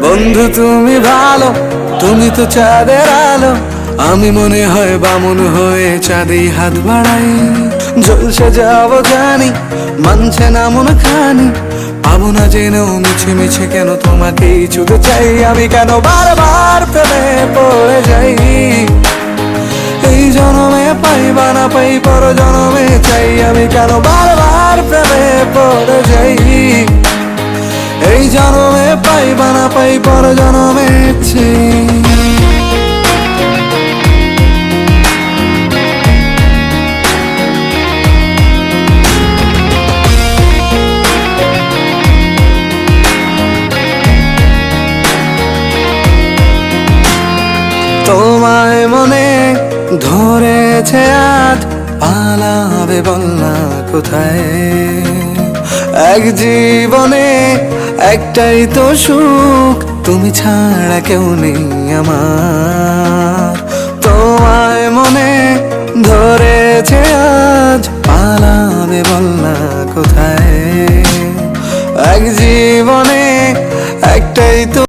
বন্ধু তুমি ভালো, তুমি তো চাঁদের আলো, আমি মনে হয় বামুন হয়ে চাঁদে হাত বাড়াই। জলসে যাবো জানি, মানছে না মন খানি, পাবো না জেনেও মিছে মিছে কেন তোমাকেই ছুতে চাই। আমি কেন বারবার প্রেমে পড়ে যাই, এই জনমে পাই বা না পাই পর জনমে চাই। আমি কেন বারবার প্রেমে পড়ে যাই, এই জনমে পাই বা না পাই পর জনমে চাই। তোমায় মনে ধরেছে আজ, পালাবে বল না কোথায়। এক জীবনে একটাই তো সুখ, তুমি ছাড়া কেউ নেই আমার। তোমায় মনে ধরেছে আজ, পালাবে বল না কোথায়। এক জীবনে একটাই তো